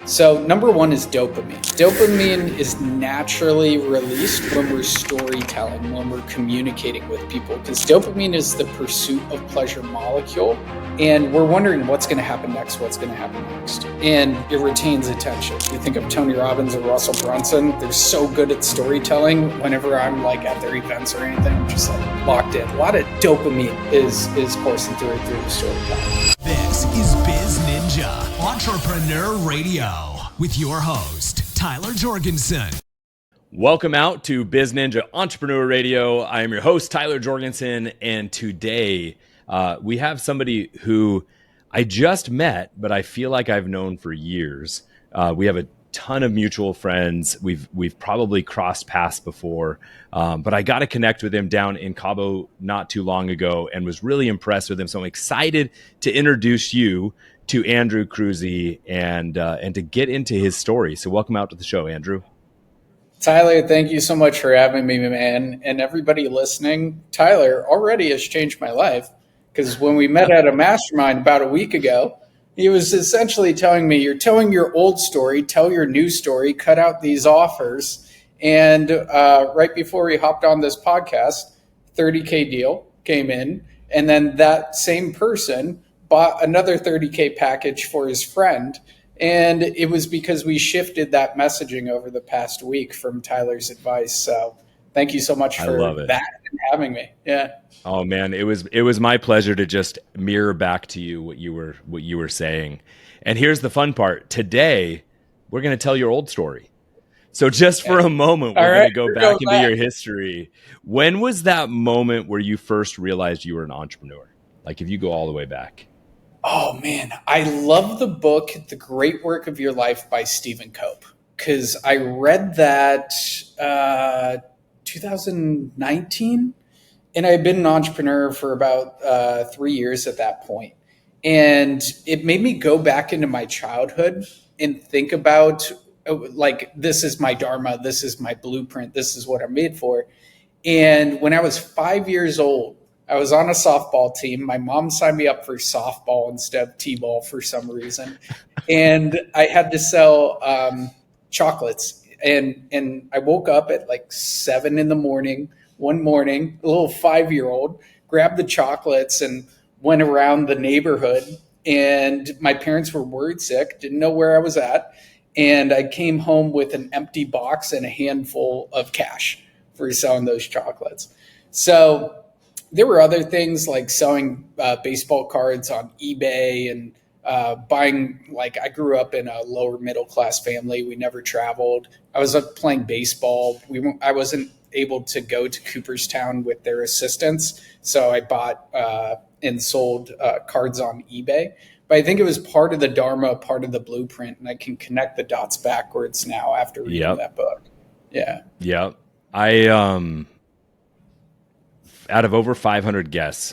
So number one is dopamine. Dopamine is naturally released when we're storytelling, when we're communicating with people, because dopamine is the pursuit of pleasure molecule. And we're wondering what's going to happen next, And it retains attention. You think of Tony Robbins or Russell Brunson, they're so good at storytelling. Whenever I'm like at their events or anything, I'm just like locked in. A lot of dopamine is coursing through the storytelling. This is Biz Ninja Entrepreneur Radio with your host, Tyler Jorgenson. Welcome out to Biz Ninja Entrepreneur Radio. I am your host, Tyler Jorgenson, and today we have somebody who I just met, but I feel like I've known for years. We have a ton of mutual friends. We've probably crossed paths before, but I got to connect with him down in Cabo not too long ago and was really impressed with him. So I'm excited to introduce you to Andrew Kroeze and to get into his story. So welcome out to the show, Andrew. Tyler, thank you so much for having me, man. And everybody listening, Tyler already has changed my life, because when we met at a mastermind about a week ago, he was essentially telling me, you're telling your old story, tell your new story, cut out these offers. And right before we hopped on this podcast, $30K deal came in. And then that same person bought another $30K package for his friend. And it was because we shifted that messaging over the past week from Tyler's advice. So thank you so much for that and having me. Yeah. Oh man, it was my pleasure to just mirror back to you what you were saying. And here's the fun part. Today, we're going to tell your old story. So just for a moment, we're going to go back into your history. When was that moment where you first realized you were an entrepreneur? Like if you go all the way back. Oh man, I love the book, The Great Work of Your Life by Stephen Cope, because I read that 2019, and I had been an entrepreneur for about 3 years at that point. And it made me go back into my childhood and think about, like, this is my dharma, this is my blueprint, this is what I'm made for. And when I was 5 years old, I was on a softball team. My mom signed me up for softball instead of t-ball for some reason. And I had to sell chocolates. And I woke up at like 7 a.m. one morning, a little 5-year-old, grabbed the chocolates and went around the neighborhood. And my parents were word sick, didn't know where I was at. And I came home with an empty box and a handful of cash for selling those chocolates. So there were other things like selling baseball cards on eBay and buying, like, I grew up in a lower middle class family. We never traveled. I was playing baseball. I wasn't able to go to Cooperstown with their assistants. So I bought and sold cards on eBay. But I think it was part of the dharma, part of the blueprint. And I can connect the dots backwards now after reading that book. Yeah. Yeah. Out of over 500 guests,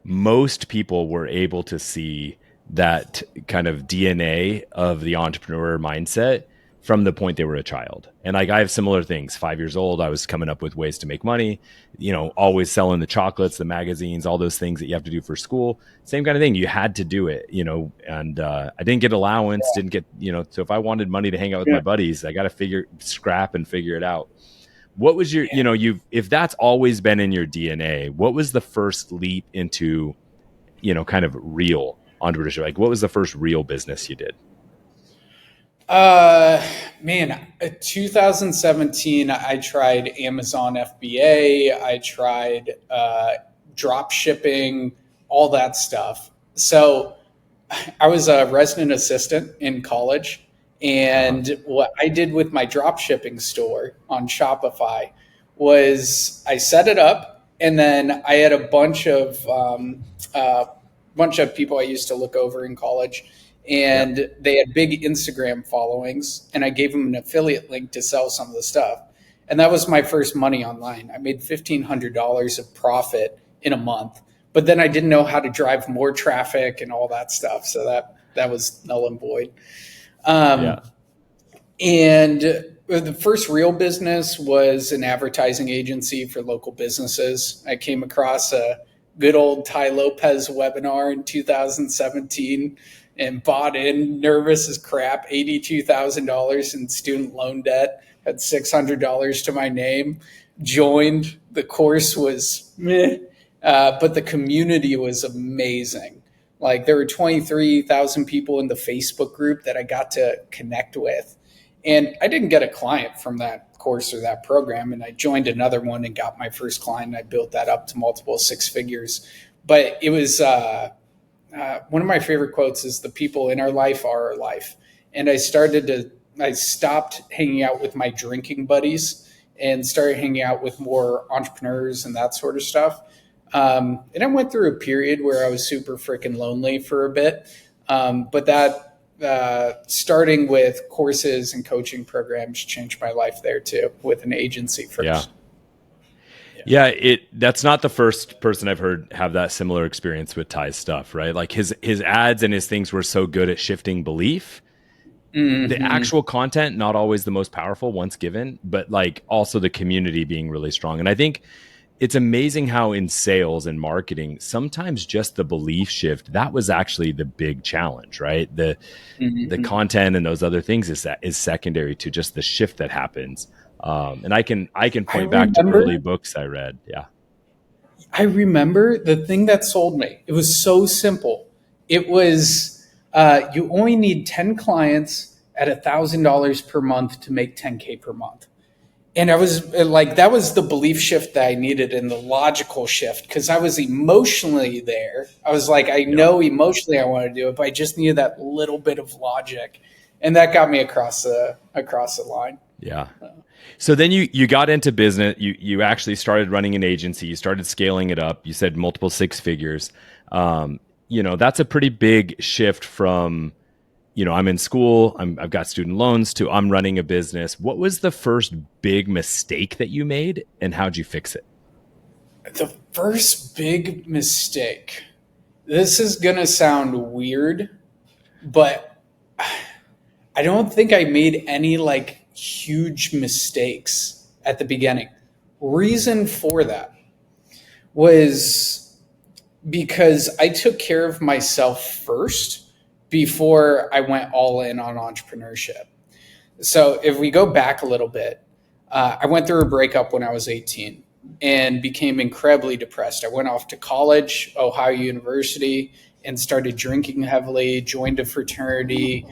most people were able to see that kind of DNA of the entrepreneur mindset from the point they were a child. And like I have similar things. 5 years old, I was coming up with ways to make money, always selling the chocolates, the magazines, all those things that you have to do for school. Same kind of thing. You had to do it, and I didn't get allowance, didn't get, so if I wanted money to hang out with my buddies, I got to scrap and figure it out. What was your, if that's always been in your DNA, what was the first leap into, kind of real entrepreneurship? Like what was the first real business you did? 2017, I tried Amazon FBA. I tried drop shipping, all that stuff. So I was a resident assistant in college. And what I did with my drop shipping store on Shopify was I set it up, and then I had a bunch of people I used to look over in college, and they had big Instagram followings, and I gave them an affiliate link to sell some of the stuff. And that was my first money online. I made $1,500 of profit in a month, but then I didn't know how to drive more traffic and all that stuff. So that was null and void. And the first real business was an advertising agency for local businesses. I came across a good old Ty Lopez webinar in 2017 and bought in, nervous as crap, $82,000 in student loan debt, had $600 to my name, joined. The course was meh, but the community was amazing. Like there were 23,000 people in the Facebook group that I got to connect with. And I didn't get a client from that course or that program. And I joined another one and got my first client. And I built that up to multiple six figures. But it was one of my favorite quotes is the people in our life are our life. And I stopped hanging out with my drinking buddies and started hanging out with more entrepreneurs and that sort of stuff. And I went through a period where I was super freaking lonely for a bit. But that starting with courses and coaching programs changed my life there too, with an agency first. Yeah, that's not the first person I've heard have that similar experience with Ty's stuff, right? Like his ads and his things were so good at shifting belief. Mm-hmm. The actual content, not always the most powerful once given, but like also the community being really strong. And I think it's amazing how in sales and marketing, sometimes just the belief shift, that was actually the big challenge, right? The content and those other things is secondary to just the shift that happens. And I can point back to early books I read. Yeah. I remember the thing that sold me. It was so simple. It was, you only need 10 clients at $1,000 per month to make 10K per month. And I was like, that was the belief shift that I needed and the logical shift, because I was emotionally there. I was like, I know emotionally I want to do it, but I just needed that little bit of logic. And that got me across the line. Yeah. So then you got into business. You actually started running an agency. You started scaling it up. You said multiple six figures. That's a pretty big shift from, I'm in school, I've got student loans, to I'm running a business. What was the first big mistake that you made, and how'd you fix it? The first big mistake. This is going to sound weird, but I don't think I made any like huge mistakes at the beginning. Reason for that was because I took care of myself first before I went all in on entrepreneurship. So if we go back a little bit, I went through a breakup when I was 18 and became incredibly depressed. I went off to college, Ohio University, and started drinking heavily, joined a fraternity,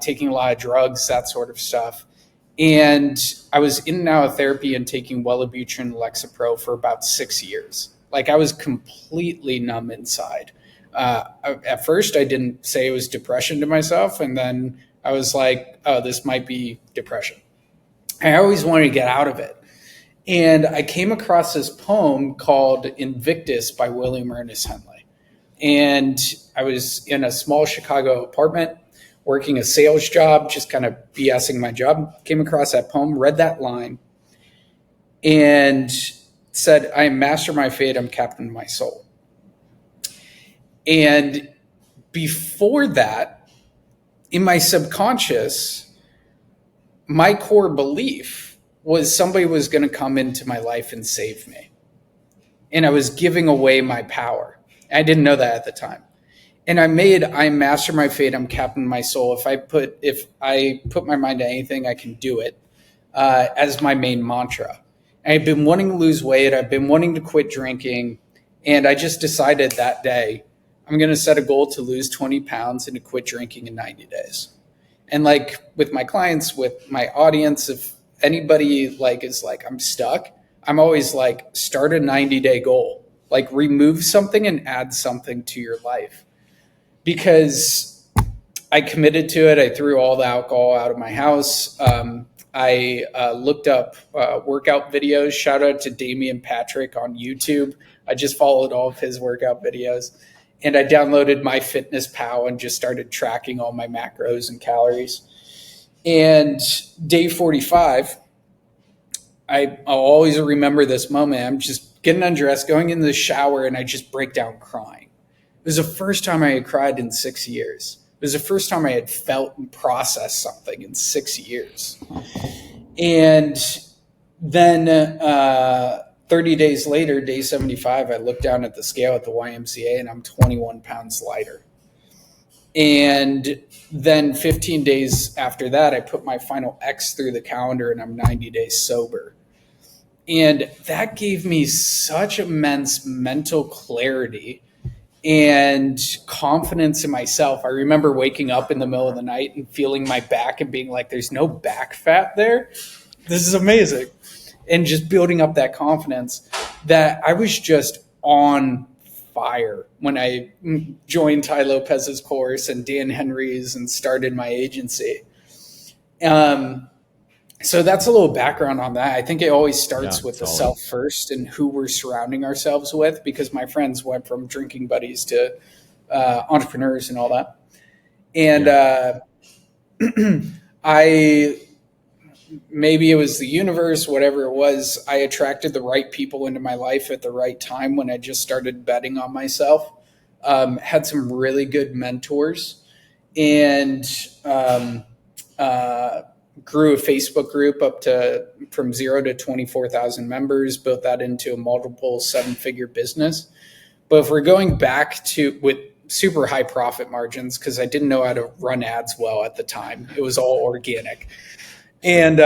taking a lot of drugs, that sort of stuff. And I was in and out of therapy and taking Wellbutrin and Lexapro for about 6 years. Like I was completely numb inside. At first, I didn't say it was depression to myself. And then I was like, oh, this might be depression. I always wanted to get out of it. And I came across this poem called Invictus by William Ernest Henley. And I was in a small Chicago apartment working a sales job, just kind of BSing my job. Came across that poem, read that line, and said, I am master of my fate, I'm captain of my soul. And before that, in my subconscious, my core belief was somebody was going to come into my life and save me. And I was giving away my power. I didn't know that at the time. And I'm master of my fate, I'm captain of my soul. If I put my mind to anything, I can do it, as my main mantra. I've been wanting to lose weight. I've been wanting to quit drinking. And I just decided that day, I'm going to set a goal to lose 20 pounds and to quit drinking in 90 days. And like with my clients, with my audience, if anybody like is like, I'm stuck, I'm always like, start a 90-day goal, like remove something and add something to your life. Because I committed to it. I threw all the alcohol out of my house. I looked up workout videos. Shout out to Damian Patrick on YouTube. I just followed all of his workout videos. And I downloaded MyFitnessPal and just started tracking all my macros and calories. And day 45, I'll always remember this moment. I'm just getting undressed, going in the shower, and I just break down crying. It was the first time I had cried in 6 years. It was the first time I had felt and processed something in 6 years. And then 30 days later, day 75, I looked down at the scale at the YMCA and I'm 21 pounds lighter. And then 15 days after that, I put my final X through the calendar and I'm 90 days sober. And that gave me such immense mental clarity and confidence in myself. I remember waking up in the middle of the night and feeling my back and being like, there's no back fat there. This is amazing. And just building up that confidence that I was just on fire when I joined Ty Lopez's course and Dan Henry's and started my agency. So that's a little background on that. I think it always starts with the self first and who we're surrounding ourselves with, because my friends went from drinking buddies to entrepreneurs and all that. And maybe it was the universe, whatever it was, I attracted the right people into my life at the right time when I just started betting on myself. Had some really good mentors, and grew a Facebook group from 0 to 24,000 members, built that into a multiple 7-figure business. But if we're going back to with super high profit margins, because I didn't know how to run ads well at the time, it was all organic. And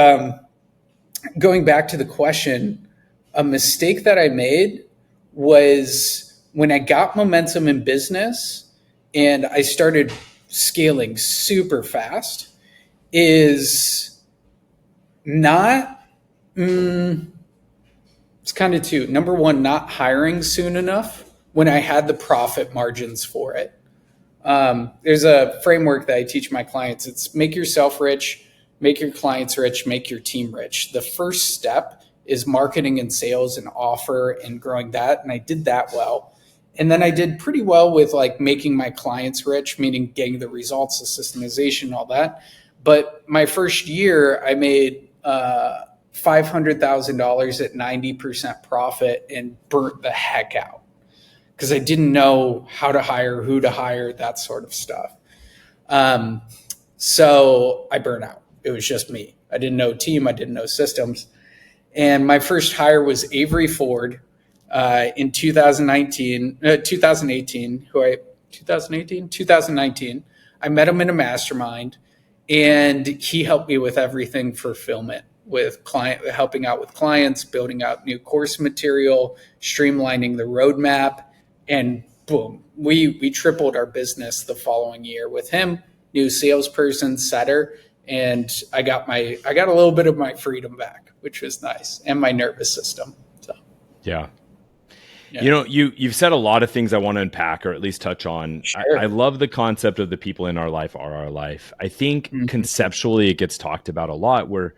going back to the question, a mistake that I made was when I got momentum in business and I started scaling super fast, is not, it's kind of two. Number one, not hiring soon enough when I had the profit margins for it. There's a framework that I teach my clients. It's make yourself rich, make your clients rich, make your team rich. The first step is marketing and sales and offer and growing that. And I did that well. And then I did pretty well with like making my clients rich, meaning getting the results, the systemization, all that. But my first year, I made $500,000 at 90% profit and burnt the heck out because I didn't know how to hire, who to hire, that sort of stuff. So I burned out. It was just me. I didn't know team. I didn't know systems. And my first hire was Avery Ford in 2019. I met him in a mastermind. And he helped me with everything fulfillment, with helping out with clients, building out new course material, streamlining the roadmap, and boom, we tripled our business the following year with him, new salesperson, setter, and I got a little bit of my freedom back, which was nice, and my nervous system. So yeah. You know, you've said a lot of things I want to unpack or at least touch on. Sure. I love the concept of the people in our life are our life. I think conceptually it gets talked about a lot where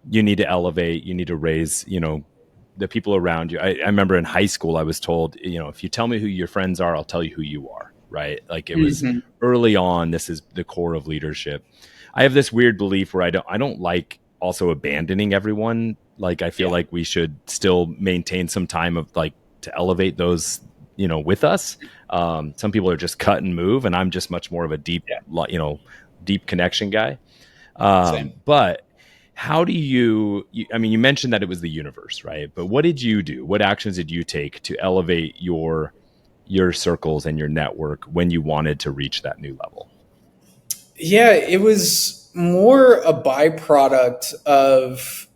you need to elevate, you need to raise, the people around you. I remember in high school, I was told, if you tell me who your friends are, I'll tell you who you are, right? Like it was early on, this is the core of leadership. I have this weird belief where I don't like also abandoning everyone. Like I feel like we should still maintain some time of like, to elevate those, with us. Some people are just cut and move, and I'm just much more of a deep connection guy. But how do you mentioned that it was the universe, right? But what did you do? What actions did you take to elevate your circles and your network when you wanted to reach that new level? Yeah, it was more a byproduct of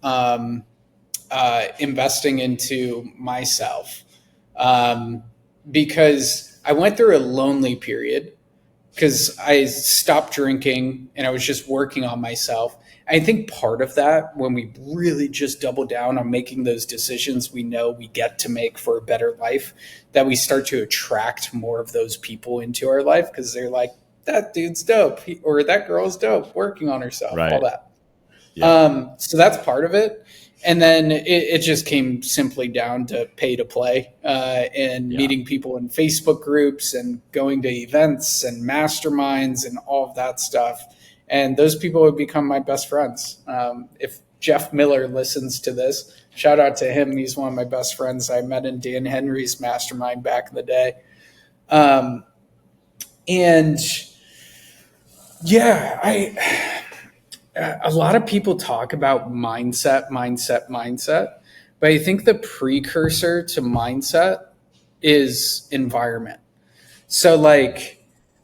investing into myself. Because I went through a lonely period because I stopped drinking and I was just working on myself. I think part of that, when we really just double down on making those decisions we know we get to make for a better life, that we start to attract more of those people into our life because they're like, that dude's dope, or that girl's dope, working on herself, right. All that. Yeah. So that's part of it. And then it just came simply down to pay to play and meeting people in Facebook groups and going to events and masterminds and all of that stuff. And those people would become my best friends. If Jeff Miller listens to this, shout out to him. He's one of my best friends I met in Dan Henry's mastermind back in the day. A lot of people talk about mindset, but I think the precursor to mindset is environment. So like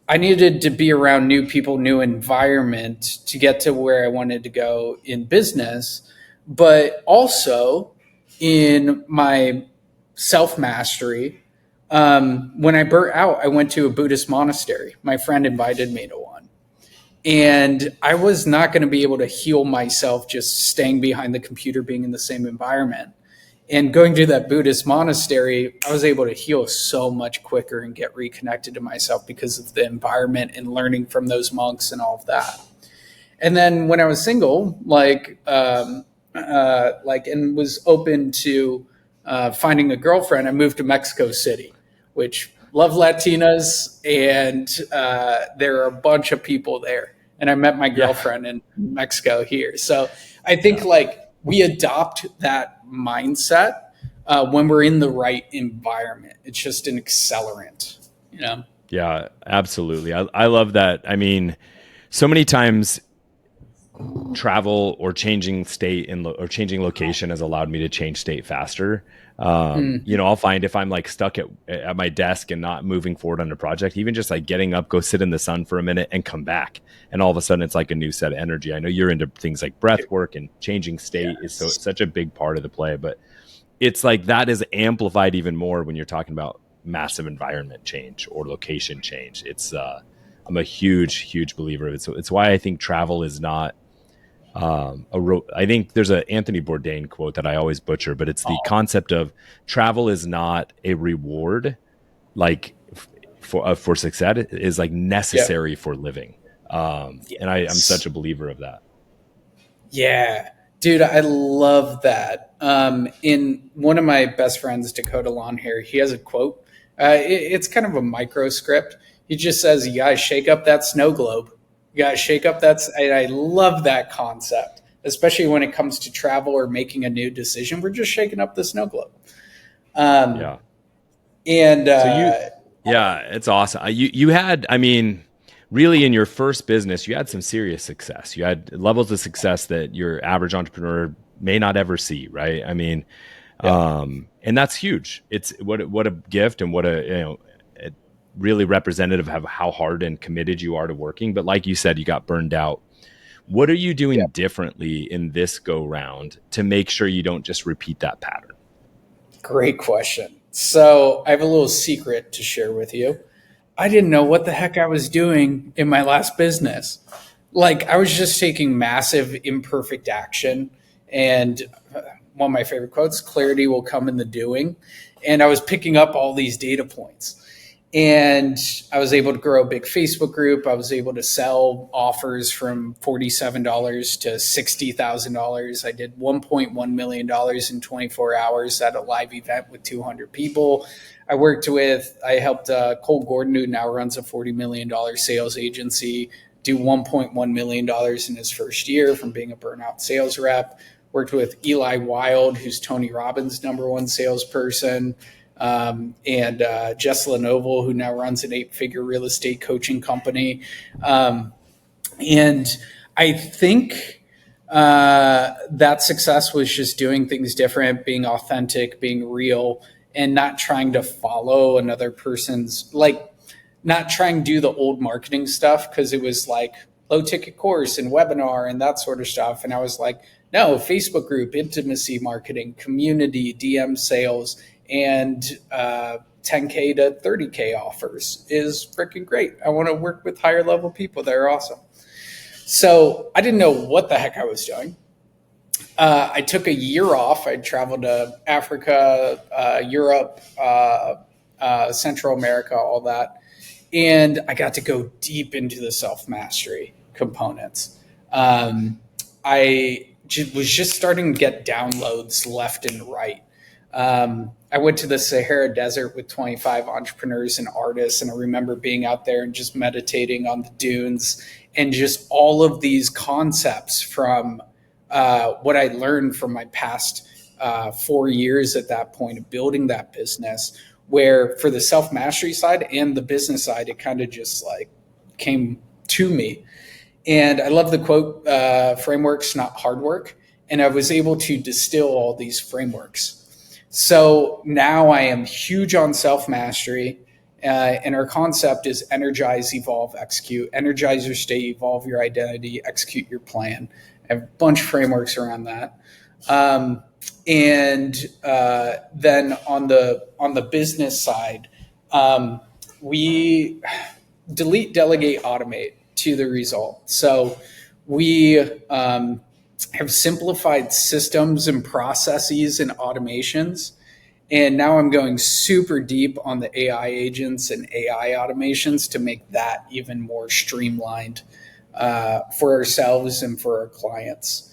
I needed to be around new people, new environment to get to where I wanted to go in business, but also in my self mastery. When I burnt out, I went to a Buddhist monastery. My friend invited me to one. And I was not going to be able to heal myself just staying behind the computer, being in the same environment. And going to that Buddhist monastery, I was able to heal so much quicker and get reconnected to myself because of the environment and learning from those monks and all of that. And then when I was single, and was open to finding a girlfriend, I moved to Mexico City, which love Latinas, and there are a bunch of people there. And I met my girlfriend in Mexico here. So I think we adopt that mindset when we're in the right environment. It's just an accelerant, you know? Yeah, absolutely. I love that. I mean, so many times travel or changing state or changing location has allowed me to change state faster. I'll find if I'm like stuck at my desk and not moving forward on a project, even just like getting up, go sit in the sun for a minute and come back. And all of a sudden it's like a new set of energy. I know you're into things like breath work, and changing state is such a big part of the play, but it's like that is amplified even more when you're talking about massive environment change or location change. It's, I'm a huge believer of it. So it's why I think travel is not, I think there's an Anthony Bourdain quote that I always butcher, but it's the concept of travel is not a reward, like for success. It is like necessary for living. And I'm such a believer of that. Yeah, dude, I love that. In one of my best friends, Dakota Lawn Hair, he has a quote. It's kind of a micro script. He just says, "You gotta shake up that snow globe. You gotta shake up that." And I love that concept, especially when it comes to travel or making a new decision. We're just shaking up the snow globe. Yeah. And it's awesome. You had, I mean, really in your first business, you had some serious success. You had levels of success that your average entrepreneur may not ever see, right? I mean, and that's huge. It's what a gift, and what really representative of how hard and committed you are to working. But like you said, you got burned out. What are you doing differently in this go round to make sure you don't just repeat that pattern? Great question. So I have a little secret to share with you. I didn't know what the heck I was doing in my last business. Like, I was just taking massive imperfect action. And one of my favorite quotes, clarity will come in the doing. And I was picking up all these data points. And I was able to grow a big Facebook group. I was able to sell offers from $47 to $60,000. I did $1.1 million in 24 hours at a live event with 200 people. I helped Cole Gordon, who now runs a $40 million sales agency, do $1.1 million in his first year from being a burnout sales rep. Worked with Eli Wild, who's Tony Robbins' #1 salesperson. And Jess Lenoble, who now runs an 8-figure real estate coaching company. And I think that success was just doing things different, being authentic, being real, and not trying to follow another person's, not trying to do the old marketing stuff, because it was like low ticket course and webinar and that sort of stuff. And I was like, no, Facebook group, intimacy marketing, community, DM sales, and 10K to 30K offers is freaking great. I want to work with higher level people. They're awesome. So I didn't know what the heck I was doing. I took a year off. I traveled to Africa, Europe, Central America, all that. And I got to go deep into the self-mastery components. I was just starting to get downloads left and right. I went to the Sahara Desert with 25 entrepreneurs and artists, and I remember being out there and just meditating on the dunes, and just all of these concepts from what I learned from my past 4 years at that point of building that business, where for the self-mastery side and the business side, it kind of just like came to me. And I love the quote, frameworks, not hard work. And I was able to distill all these frameworks. So now I am huge on self-mastery, And our concept is energize, evolve, execute. Energize your state, evolve your identity, execute your plan. I have a bunch of frameworks around that. And then on the business side, we delete, delegate, automate to the result. So we have simplified systems and processes and automations. And now I'm going super deep on the AI agents and AI automations to make that even more streamlined for ourselves and for our clients.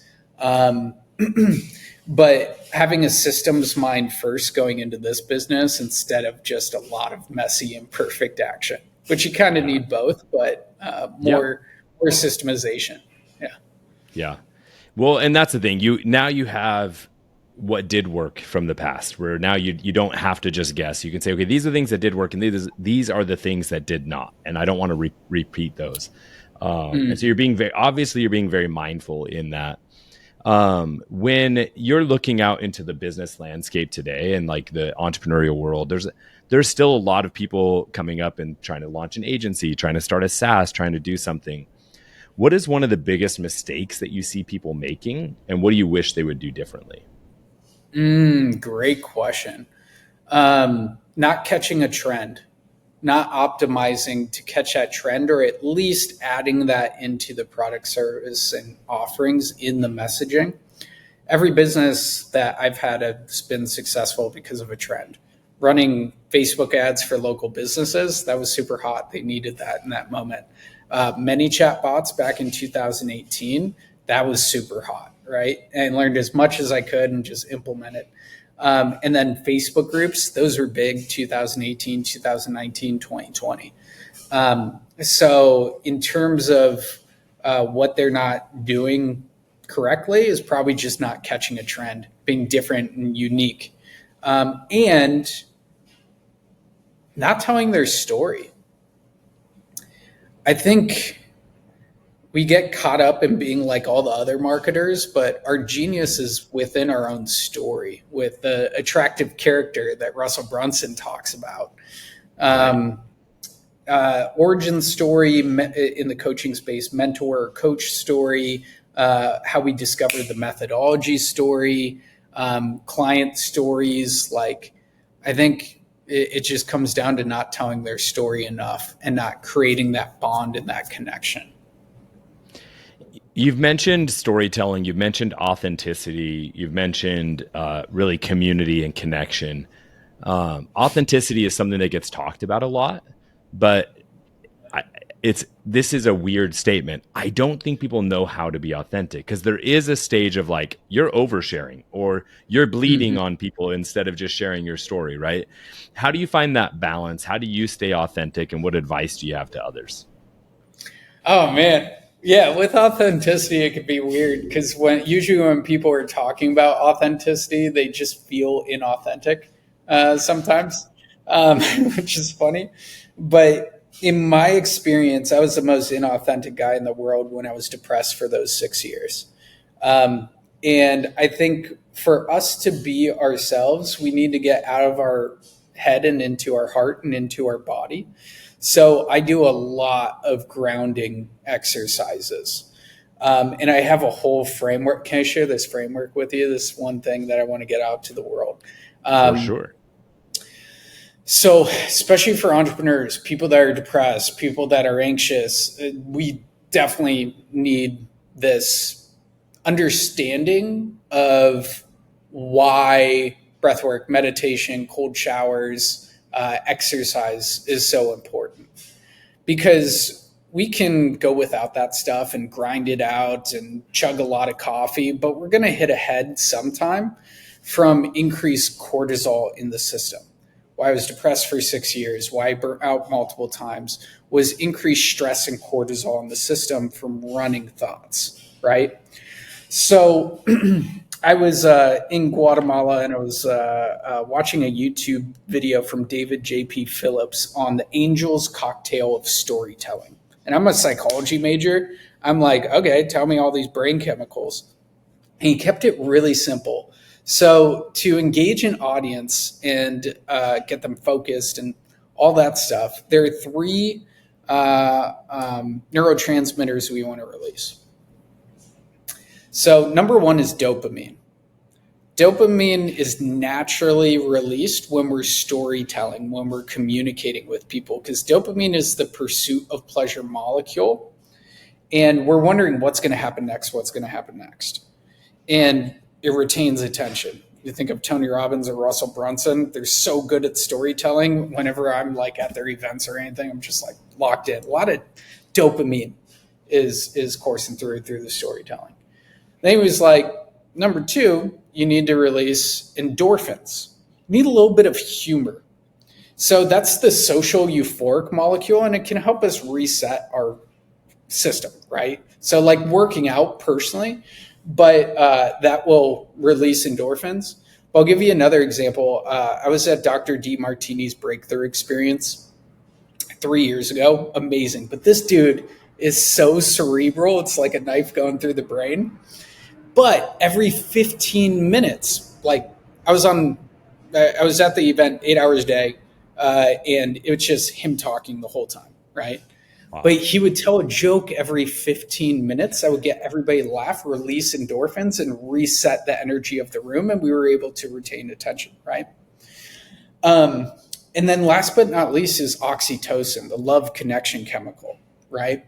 But having a systems mind first going into this business instead of just a lot of messy, imperfect action, which you kind of need both, but more systemization. Yeah. Yeah. Well, and that's the thing. You have what did work from the past, where now you don't have to just guess. You can say, okay, these are the things that did work, and these are the things that did not, and I don't want to repeat those. And so you're being very mindful in that. When you're looking out into the business landscape today and like the entrepreneurial world, there's still a lot of people coming up and trying to launch an agency, trying to start a SaaS, trying to do something. What is one of the biggest mistakes that you see people making, and what do you wish they would do differently? Great question. Not catching a trend, not optimizing to catch that trend, or at least adding that into the product, service, and offerings in the messaging. Every business that I've had has been successful because of a trend. Running Facebook ads for local businesses, that was super hot. They needed that in that moment. Many chatbots back in 2018, that was super hot, right? And I learned as much as I could and just implement it. And then Facebook groups, those were big 2018, 2019, 2020. So in terms of what they're not doing correctly is probably just not catching a trend, being different and unique, and not telling their story. I think we get caught up in being like all the other marketers, but our genius is within our own story with the attractive character that Russell Brunson talks about. Origin story in the coaching space, mentor or coach story, how we discovered the methodology story, client stories. Like, I think it just comes down to not telling their story enough and not creating that bond and that connection. You've mentioned storytelling, you've mentioned authenticity, you've mentioned really community and connection. Authenticity is something that gets talked about a lot, but this is a weird statement. I don't think people know how to be authentic, because there is a stage of like, you're oversharing or you're bleeding on people instead of just sharing your story, right? How do you find that balance? How do you stay authentic, and what advice do you have to others? Oh, man. Yeah, with authenticity, it could be weird because usually when people are talking about authenticity, they just feel inauthentic sometimes, which is funny. But in my experience, I was the most inauthentic guy in the world when I was depressed for those 6 years. And I think for us to be ourselves, we need to get out of our head and into our heart and into our body. So I do a lot of grounding exercises. And I have a whole framework. Can I share this framework with you? This one thing that I want to get out to the world. For sure. So especially for entrepreneurs, people that are depressed, people that are anxious, we definitely need this understanding of why breathwork, meditation, cold showers, exercise is so important. Because we can go without that stuff and grind it out and chug a lot of coffee, but we're going to hit a head sometime from increased cortisol in the system. Why I was depressed for 6 years, why I burnt out multiple times, was increased stress and cortisol in the system from running thoughts, right? So I was in Guatemala, and I was watching a YouTube video from David J.P. Phillips on the angel's cocktail of storytelling. And I'm a psychology major. I'm like, okay, tell me all these brain chemicals. And he kept it really simple. So to engage an audience and get them focused and all that stuff. There are three neurotransmitters we want to release. So number one is dopamine. Dopamine is naturally released when we're storytelling, when we're communicating with people, because dopamine is the pursuit of pleasure molecule. And we're wondering what's going to happen next, And it retains attention. You think of Tony Robbins or Russell Brunson, they're so good at storytelling. Whenever I'm like at their events or anything, I'm just like locked in. A lot of dopamine is coursing through the storytelling. Then he was like, number two, you need to release endorphins. You need a little bit of humor. So that's the social euphoric molecule, and it can help us reset our system, right? So like working out personally, but that will release endorphins. I'll give you another example. I was at Dr. Demartini's breakthrough experience 3 years ago. Amazing. But this dude is so cerebral. It's like a knife going through the brain. But every 15 minutes, like I was at the event 8 hours a day, and it was just him talking the whole time, right? Wow. But he would tell a joke every 15 minutes. That would get everybody to laugh, release endorphins, and reset the energy of the room, and we were able to retain attention, right? And then last but not least is oxytocin, the love connection chemical, right?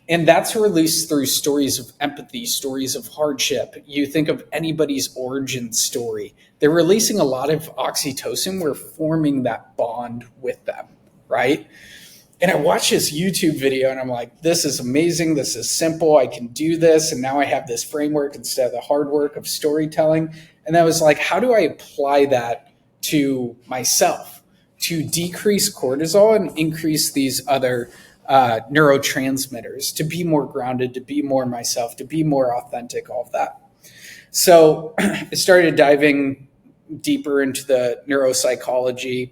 And that's released through stories of empathy, stories of hardship. You think of anybody's origin story. They're releasing a lot of oxytocin. We're forming that bond with them, right? And I watched this YouTube video and I'm like, this is amazing. This is simple. I can do this. And now I have this framework instead of the hard work of storytelling. And I was like, how do I apply that to myself to decrease cortisol and increase these other neurotransmitters, to be more grounded, to be more myself, to be more authentic, all of that. So I started diving deeper into the neuropsychology,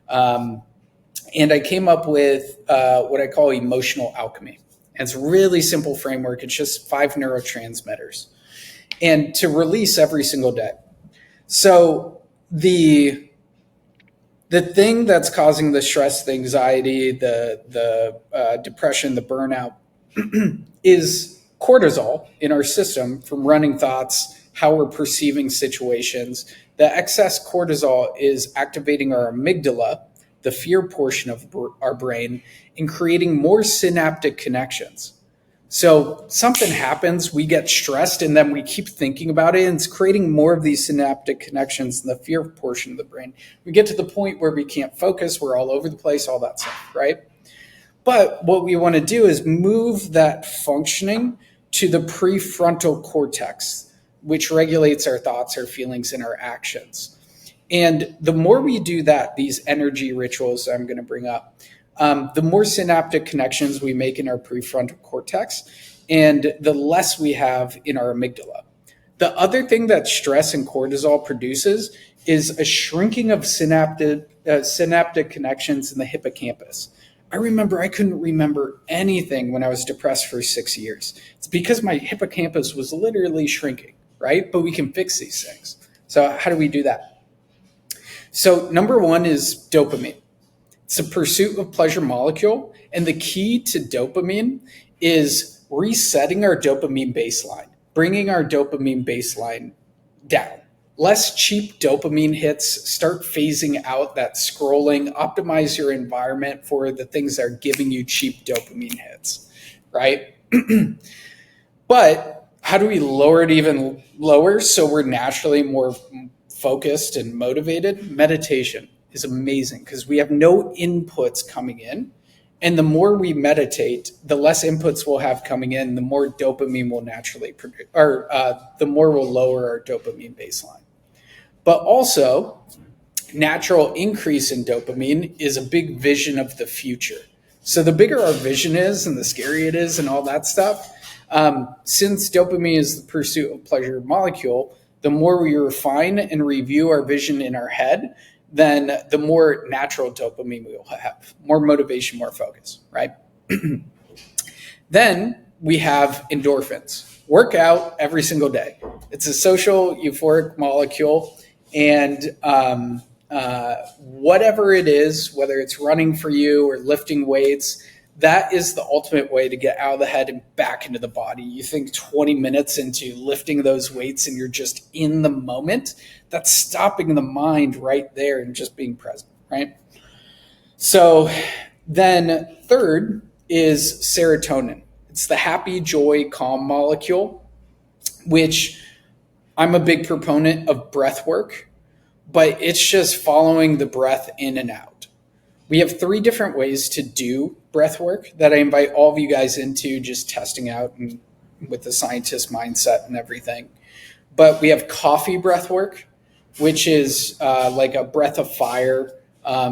and I came up with what I call emotional alchemy. And it's a really simple framework. It's just 5 neurotransmitters, and to release every single day. So the thing that's causing the stress, the anxiety, the depression, the burnout is cortisol in our system from running thoughts, how we're perceiving situations. The excess cortisol is activating our amygdala, the fear portion of our brain, and creating more synaptic connections. So something happens, we get stressed, and then we keep thinking about it, and it's creating more of these synaptic connections in the fear portion of the brain. We get to the point where we can't focus, we're all over the place, all that stuff, right? But what we want to do is move that functioning to the prefrontal cortex, which regulates our thoughts, our feelings, and our actions. And the more we do that, these energy rituals I'm going to bring up, the more synaptic connections we make in our prefrontal cortex, and the less we have in our amygdala. The other thing that stress and cortisol produces is a shrinking of synaptic connections in the hippocampus. I remember I couldn't remember anything when I was depressed for 6 years. It's because my hippocampus was literally shrinking, right? But we can fix these things. So how do we do that? So number one is dopamine. It's a pursuit of pleasure molecule. And the key to dopamine is resetting our dopamine baseline, bringing our dopamine baseline down. Less cheap dopamine hits, start phasing out that scrolling, optimize your environment for the things that are giving you cheap dopamine hits, right? But how do we lower it even lower so we're naturally more focused and motivated? Meditation is amazing because we have no inputs coming in. And the more we meditate, the less inputs we'll have coming in, the more dopamine will naturally produce, or the more we'll lower our dopamine baseline. But also, natural increase in dopamine is a big vision of the future. So the bigger our vision is and the scarier it is and all that stuff, since dopamine is the pursuit of pleasure molecule, the more we refine and review our vision in our head, then the more natural dopamine we will have, more motivation, more focus, right? Then we have endorphins. Work out every single day. It's a social euphoric molecule, and whatever it is, whether it's running for you or lifting weights, that is the ultimate way to get out of the head and back into the body. You think 20 minutes into lifting those weights and you're just in the moment, that's stopping the mind right there and just being present, right? So then third is serotonin. It's the happy, joy, calm molecule, which I'm a big proponent of breath work, but it's just following the breath in and out. We have 3 different ways to do breath work that I invite all of you guys into, just testing out and with the scientist mindset and everything. But we have coffee breath work, which is like a breath of fire,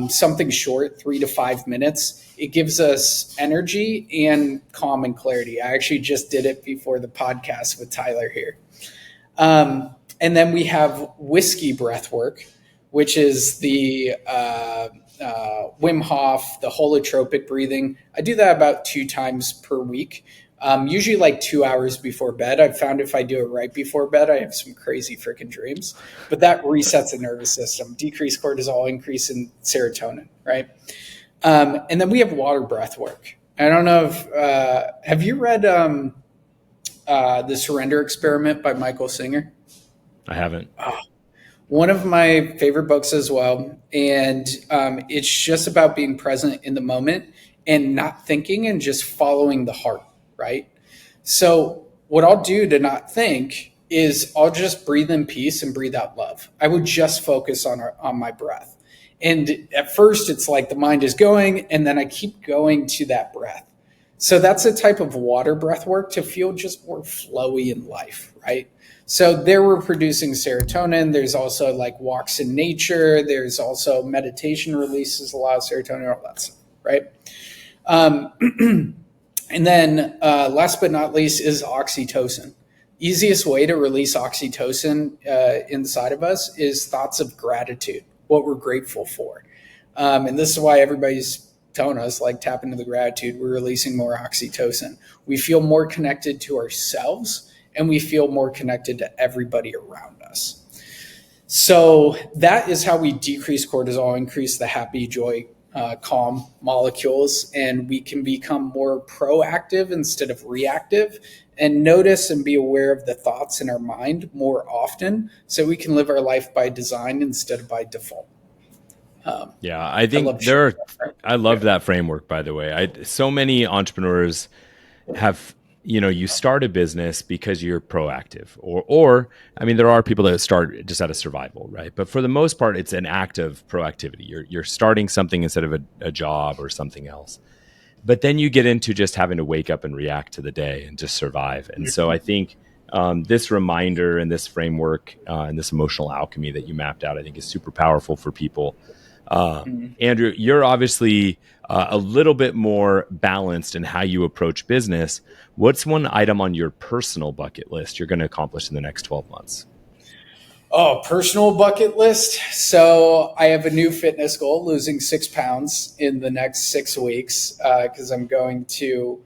something short, 3 to 5 minutes. It gives us energy and calm and clarity. I actually just did it before the podcast with Tyler here. And then we have whiskey breath work, which is the Wim Hof, the holotropic breathing. I do that about 2 times per week, usually like 2 hours before bed. I've found if I do it right before bed, I have some crazy freaking dreams. But that resets the nervous system, decrease cortisol, increase in serotonin, right? And then we have water breath work. I don't know if have you read The Surrender Experiment by Michael Singer? I haven't. One of my favorite books as well. And it's just about being present in the moment and not thinking and just following the heart, right? So what I'll do to not think is I'll just breathe in peace and breathe out love. I would just focus on my breath. And at first it's like the mind is going, and then I keep going to that breath. So that's a type of water breath work to feel just more flowy in life, right? So there we're producing serotonin. There's also like walks in nature. There's also meditation releases a lot of serotonin, all that stuff, right? And then last but not least is oxytocin. Easiest way to release oxytocin inside of us is thoughts of gratitude, what we're grateful for. And this is why everybody's telling us, like, tap into the gratitude. We're releasing more oxytocin. We feel more connected to ourselves, and we feel more connected to everybody around us. So that is how we decrease cortisol, increase the happy, joy, calm molecules, and we can become more proactive instead of reactive, and notice and be aware of the thoughts in our mind more often, so we can live our life by design instead of by default. I think I love that framework, by the way. So many entrepreneurs have, you start a business because you're proactive, or I mean, there are people that start just out of survival, right? But for the most part, it's an act of proactivity. You're starting something instead of a job or something else. But then you get into just having to wake up and react to the day and just survive. And so I think this reminder and this framework and this emotional alchemy that you mapped out, I think is super powerful for people. Andrew, you're obviously a little bit more balanced in how you approach business. What's one item on your personal bucket list you're going to accomplish in the next 12 months? Oh, personal bucket list. So I have a new fitness goal, losing 6 pounds in the next 6 weeks, because I'm going to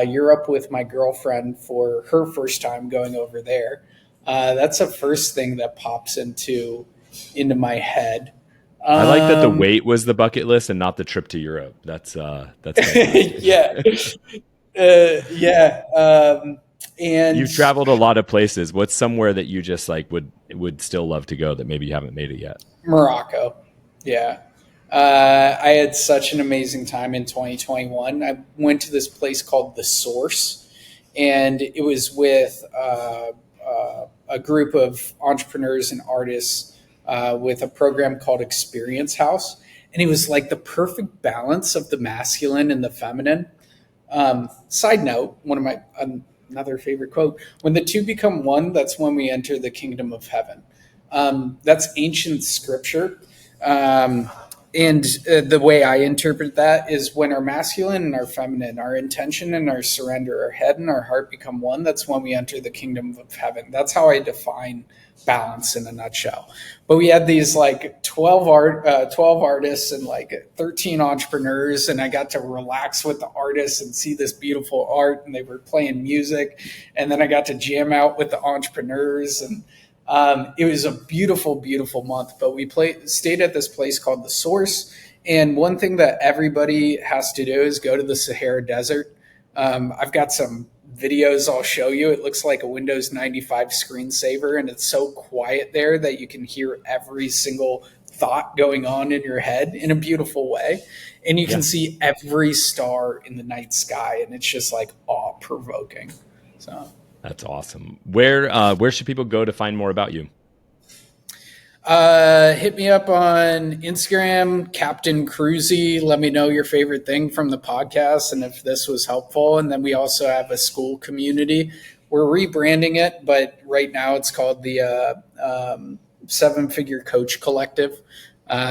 Europe with my girlfriend for her first time going over there. That's the first thing that pops into my head. I like that the weight was the bucket list and not the trip to Europe. That's yeah. And you've traveled a lot of places. What's somewhere that you just like would still love to go that maybe you haven't made it yet? Morocco. Yeah. I had such an amazing time in 2021. I went to this place called The Source, and it was with a group of entrepreneurs and artists with a program called Experience House. And it was like the perfect balance of the masculine and the feminine. Side note, one of my another favorite quote, when the two become one, that's when we enter the kingdom of heaven. That's ancient scripture. And the way I interpret that is when our masculine and our feminine, our intention and our surrender, our head and our heart become one, that's when we enter the kingdom of heaven. That's how I define balance in a nutshell. But we had these like 12 artists and like 13 entrepreneurs, and I got to relax with the artists and see this beautiful art, and they were playing music, and then I got to jam out with the entrepreneurs, and It was a beautiful, beautiful month, but we stayed at this place called The Source. And one thing that everybody has to do is go to the Sahara Desert. I've got some videos I'll show you. It looks like a Windows 95 screensaver, and it's so quiet there that you can hear every single thought going on in your head in a beautiful way. And you can see every star in the night sky, and it's just like awe-provoking. So that's awesome. Where should people go to find more about you? Hit me up on Instagram, Captain Kroeze. Let me know your favorite thing from the podcast and if this was helpful. And then we also have a school community. We're rebranding it, but right now it's called the 7-Figure Coach Collective.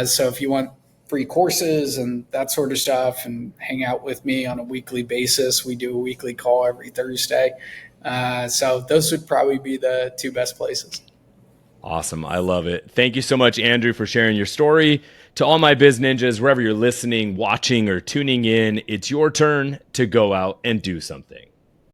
So if you want free courses and that sort of stuff and hang out with me on a weekly basis, we do a weekly call every Thursday. So those would probably be the 2 best places. Awesome. I love it. Thank you so much, Andrew, for sharing your story. To all my biz ninjas, wherever you're listening, watching, or tuning in, it's your turn to go out and do something.